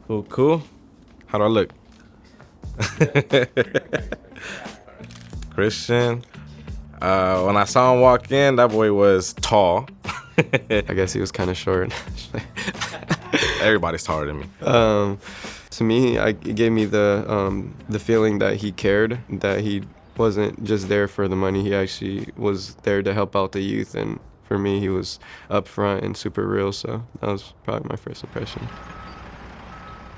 Cool, cool. How do I look? Christian. When I saw him walk in, that boy was tall. I guess he was kind of short. Everybody's taller than me. To me, it gave me the feeling that he cared, that he wasn't just there for the money. He actually was there to help out the youth, and for me, he was upfront and super real. So that was probably my first impression.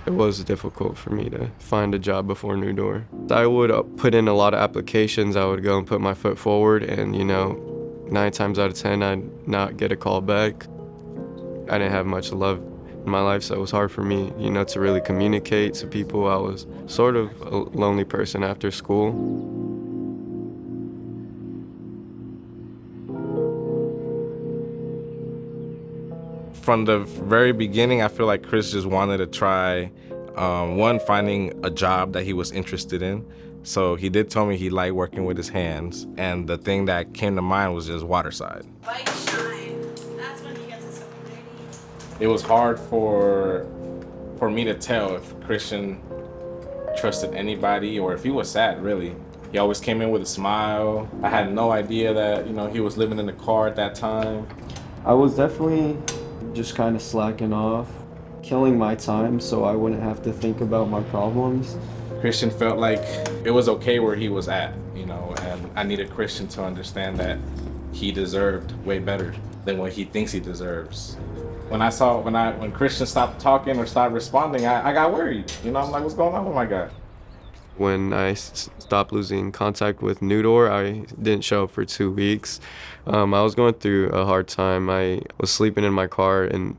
It was difficult for me to find a job before New Door. I would put in a lot of applications. I would go and put my foot forward, and 9 times out of 10, I'd not get a call back. I didn't have much love in my life, so it was hard for me, to really communicate to people. I was sort of a lonely person after school. From the very beginning, I feel like Chris just wanted to try, finding a job that he was interested in. So he did tell me he liked working with his hands, and the thing that came to mind was just waterside. Bike shine. That's when he gets his soap dirty. It was hard for me to tell if Christian trusted anybody or if he was sad, really. He always came in with a smile. I had no idea that, he was living in the car at that time. I was definitely just kind of slacking off, killing my time so I wouldn't have to think about my problems. Christian felt like it was okay where he was at, and I needed Christian to understand that he deserved way better than what he thinks he deserves. When Christian stopped talking or stopped responding, I got worried. I'm like, what's going on with my guy? When I stopped losing contact with New Door, I didn't show up for 2 weeks. I was going through a hard time. I was sleeping in my car and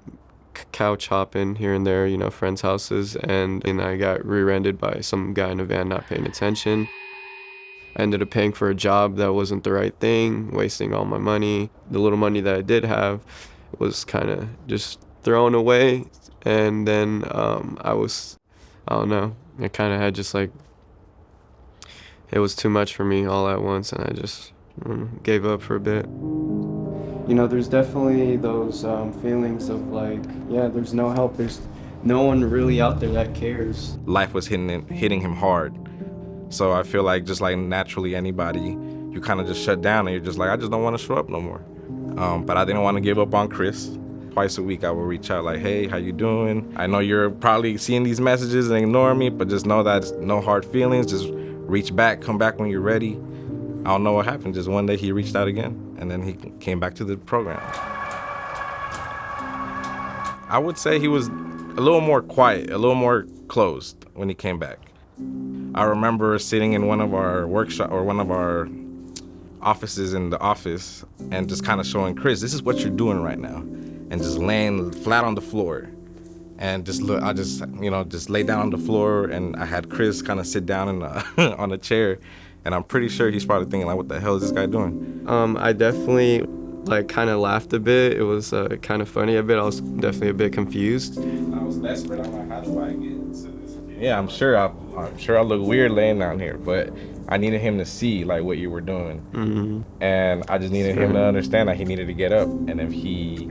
couch hopping here and there, friends' houses, and I got rear-ended by some guy in a van not paying attention. I ended up paying for a job that wasn't the right thing, wasting all my money. The little money that I did have was kind of just thrown away, and then I don't know, I kind of had just like, it was too much for me all at once, and I just gave up for a bit. There's definitely those feelings of like, there's no help. There's no one really out there that cares. Life was hitting him hard. So I feel like just like naturally anybody, you kind of just shut down and you're just like, I just don't want to show up no more. But I didn't want to give up on Chris. Twice a week I would reach out like, hey, how you doing? I know you're probably seeing these messages and ignoring me, but just know that it's no hard feelings. Just reach back, come back when you're ready. I don't know what happened. Just one day he reached out again, and then he came back to the program. I would say he was a little more quiet, a little more closed when he came back. I remember sitting in one of our offices in the office and just kind of showing Chris, this is what you're doing right now, and just laying flat on the floor. And I just lay down on the floor, and I had Chris kind of sit down on a chair, and I'm pretty sure he's probably thinking like, what the hell is this guy doing? I definitely kind of laughed a bit. It was kind of funny a bit. I was definitely a bit confused. I was desperate. I'm like, how do I get into this? Yeah, I'm sure I look weird laying down here, but I needed him to see like what you were doing, and I just needed him to understand that he needed to get up, and if he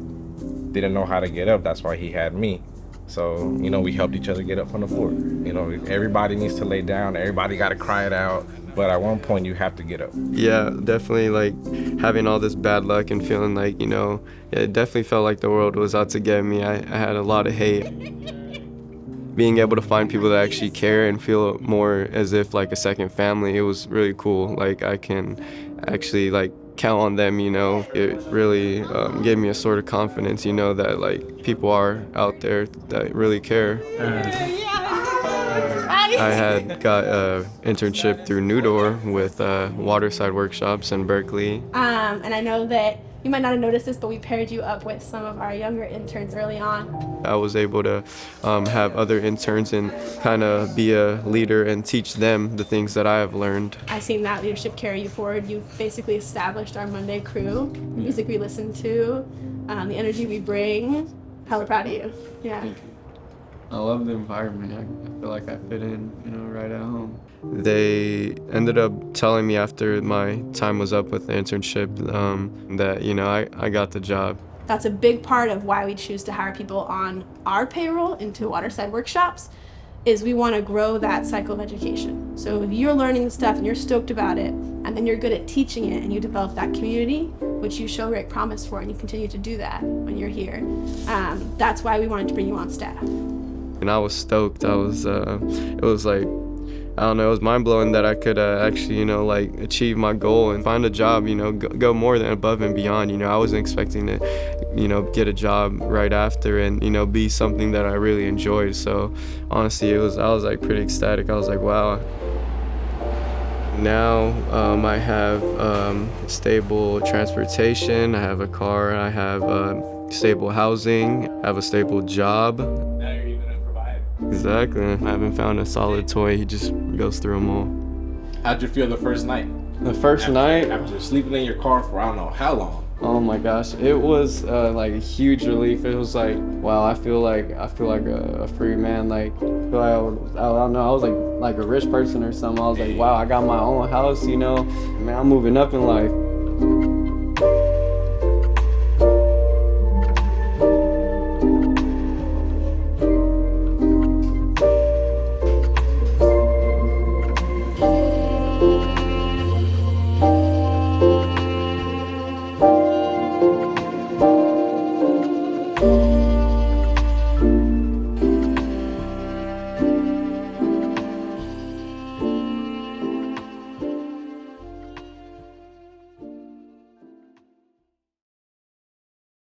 didn't know how to get up, that's why he had me. So, we helped each other get up from the floor. Everybody needs to lay down. Everybody got to cry it out. But at one point, you have to get up. Yeah, definitely, having all this bad luck and feeling like, it definitely felt like the world was out to get me. I had a lot of hate. Being able to find people that actually care and feel more as if like a second family, it was really cool. I can actually count on them, It really gave me a sort of confidence, that people are out there that really care. I had got an internship through New Door with Waterside Workshops in Berkeley. And I know that you might not have noticed this, but we paired you up with some of our younger interns early on. I was able to have other interns and kind of be a leader and teach them the things that I have learned. I've seen that leadership carry you forward. You've basically established our Monday crew, the music we listen to, the energy we bring. Hella proud of you. Yeah. I love the environment. I feel like I fit in, right at home. They ended up telling me after my time was up with the internship that, I got the job. That's a big part of why we choose to hire people on our payroll into Waterside Workshops, is we want to grow that cycle of education. So if you're learning the stuff and you're stoked about it, and then you're good at teaching it and you develop that community, which you show great promise for, and you continue to do that when you're here, that's why we wanted to bring you on staff. And I was stoked. It was like, I don't know, it was mind-blowing that I could actually, you know, like achieve my goal and find a job, you know, go more than above and beyond. You know, I wasn't expecting to, you know, get a job right after and, you know, be something that I really enjoyed. So honestly, I was like pretty ecstatic. I was like, wow. Now I have stable transportation, I have a car, I have stable housing, I have a stable job. Now you're even a provider. Exactly. I haven't found a solid toy. He just goes through them all. How'd you feel the first night? The first night? After sleeping in your car for I don't know how long. Oh my gosh, it was like a huge relief. It was like, wow, I feel like a free man. Like, I feel like I don't know, I was like a rich person or something. I was like, wow, I got my own house, you know. Man, I'm moving up in life.